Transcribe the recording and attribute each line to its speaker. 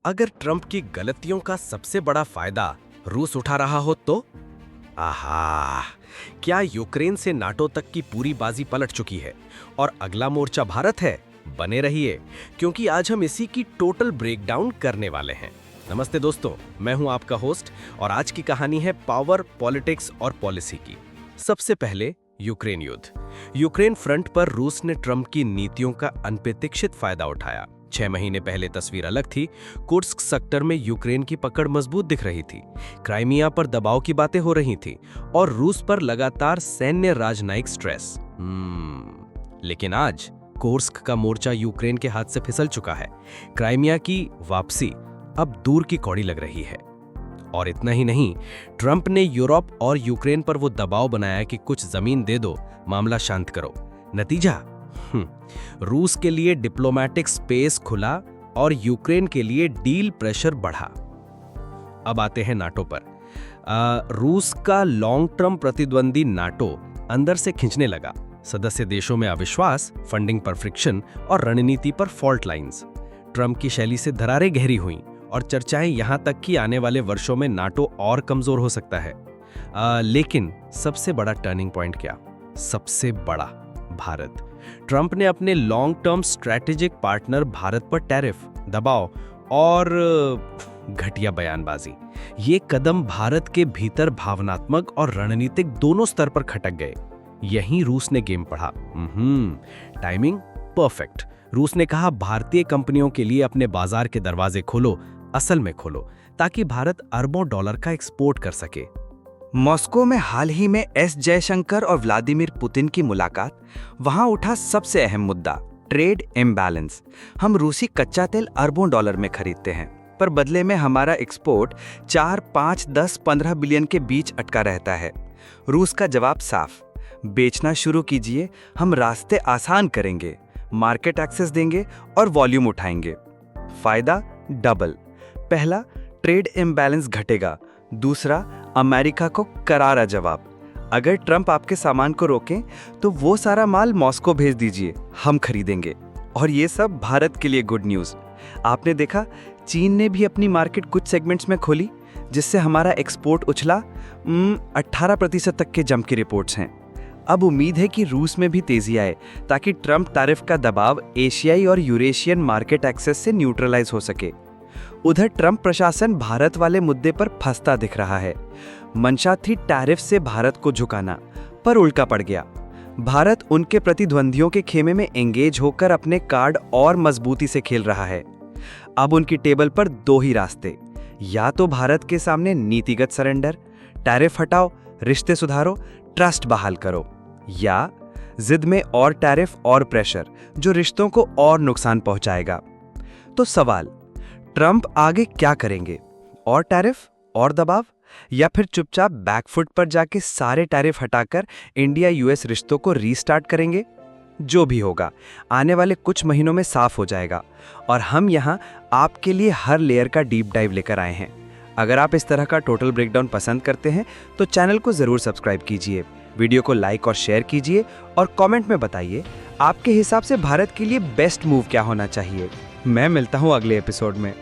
Speaker 1: अगर ट्रंप की गलतियों का सबसे बड़ा फायदा रूस उठा रहा हो तो? आहा, क्या यूक्रेन से नाटो तक की पूरी बाजी पलट चुकी है और अगला मोर्चा भारत है? बने रहिए, क्योंकि आज हम इसी की टोटल ब्रेकडाउन करने वाले हैं। नमस्ते दोस्तों, मैं हूं आपका होस्ट और आज की कहानी है पावर, पॉलिटिक्स और पॉलिसी की। सबसे पहले यूक्रेन युद्ध। यूक्रेन फ्रंट पर रूस ने ट्रंप की नीतियों का अनप्रत्याशित फायदा उठाया। 6 महीने पहले तस्वीर अलग थी। कुर्स्क सेक्टर में यूक्रेन की पकड़ मजबूत दिख रही थी, क्राइमिया पर दबाव की बातें हो रही थी और रूस पर लगातार सैन्य राजनयिक स्ट्रेस। लेकिन आज कुर्स्क का मोर्चा यूक्रेन के हाथ से फिसल चुका है। क्राइमिया की वापसी अब दूर की कौड़ी लग रही है। और इतना ही नहीं, ट्रंप ने यूरोप और यूक्रेन पर वो दबाव बनाया कि कुछ जमीन दे दो, मामला शांत करो। नतीजा, रूस के लिए डिप्लोमेटिक स्पेस खुला और यूक्रेन के लिए डील प्रेशर बढ़ा। अब आते हैं नाटो पर। रूस का लॉन्ग टर्म प्रतिद्वंदी नाटो अंदर से खिंचने लगा। सदस्य देशों में अविश्वास, फंडिंग पर फ्रिक्शन और रणनीति पर फॉल्ट लाइंस। ट्रंप की शैली से दरारें गहरी हुईं और चर्चाएं यहां तक कि आने वाले वर्षों में नाटो और कमजोर हो सकता है। लेकिन सबसे बड़ा टर्निंग पॉइंट क्या? सबसे बड़ा भारत। ट्रंप ने अपने long term strategic partner Bharat पर टैरिफ, दबाव और घटिया बयानबाजी, ये कदम भारत के भीतर भावनात्मक और रणनीतिक दोनों स्तर पर खटक गए। यहीं रूस ने गेम पढ़ा। Timing perfect. रूस ने कहा, भारतीय कंपनियों के लिए अपने बाजार के दरवाजे खोलो, असल में खोलो, ताकि भारत अरबों डॉलर का एक्सपोर्ट कर सके।
Speaker 2: मॉस्को में हाल ही में एस जयशंकर और व्लादिमीर पुतिन की मुलाकात। वहां उठा सबसे अहम मुद्दा, ट्रेड इम्बैलेंस। हम रूसी कच्चा तेल अरबों डॉलर में खरीदते हैं, पर बदले में हमारा एक्सपोर्ट 4, 5, 10, 15 बिलियन के बीच अटका रहता है। रूस का जवाब साफ, बेचना शुरू कीजिए, हम रास्ते आसान करेंगे, मार्केट एक्सेस देंगे और वॉल्यूम उठाएंगे। फायदा डबल। पहला, ट्रेड इम्बैलेंस घटेगा। दूसरा, अमेरिका को करारा जवाब। अगर ट्रंप आपके सामान को रोकें तो वो सारा माल मॉस्को भेज दीजिए, हम खरीदेंगे। और ये सब भारत के लिए गुड न्यूज़। आपने देखा, चीन ने भी अपनी मार्केट कुछ सेगमेंट्स में खोली, जिससे हमारा एक्सपोर्ट उछला 18% तक के जंप की रिपोर्ट्स हैं। अब उम्मीद है कि रूस में भी तेजी आए, ताकि ट्रंप टैरिफ का दबाव एशियाई और यूरेशियन मार्केट एक्सेस से न्यूट्रलाइज हो सके। उधर ट्रंप प्रशासन भारत वाले मुद्दे पर फंसता दिख रहा है। मंशा थी टैरिफ से भारत को झुकाना, पर उल्टा पड़ गया। भारत उनके प्रतिद्वंदियों के खेमे में एंगेज होकर अपने कार्ड और मजबूती से खेल रहा है। अब उनकी टेबल पर दो ही रास्ते, या तो भारत के सामने नीतिगत सरेंडर, टैरिफ हटाओ, रिश्ते सुधारो, ट्रस्ट बहाल करो, या जिद में और टैरिफ और प्रेशर, जो रिश्तों को और नुकसान पहुंचाएगा। तो सवाल, ट्रंप आगे क्या करेंगे? और टैरिफ और दबाव, या फिर चुपचाप बैकफुट पर जाके सारे टैरिफ हटाकर इंडिया यूएस रिश्तों को रीस्टार्ट करेंगे? जो भी होगा, आने वाले कुछ महीनों में साफ हो जाएगा। और हम यहाँ आपके लिए हर लेयर का डीप डाइव लेकर आए हैं। अगर आप इस तरह का टोटल ब्रेकडाउन पसंद करते हैं तो चैनल को जरूर सब्सक्राइब कीजिए, वीडियो को लाइक और शेयर कीजिए और कमेंट में बताइए आपके हिसाब से भारत के लिए बेस्ट मूव क्या होना चाहिए। मैं मिलता हूँ अगले एपिसोड में।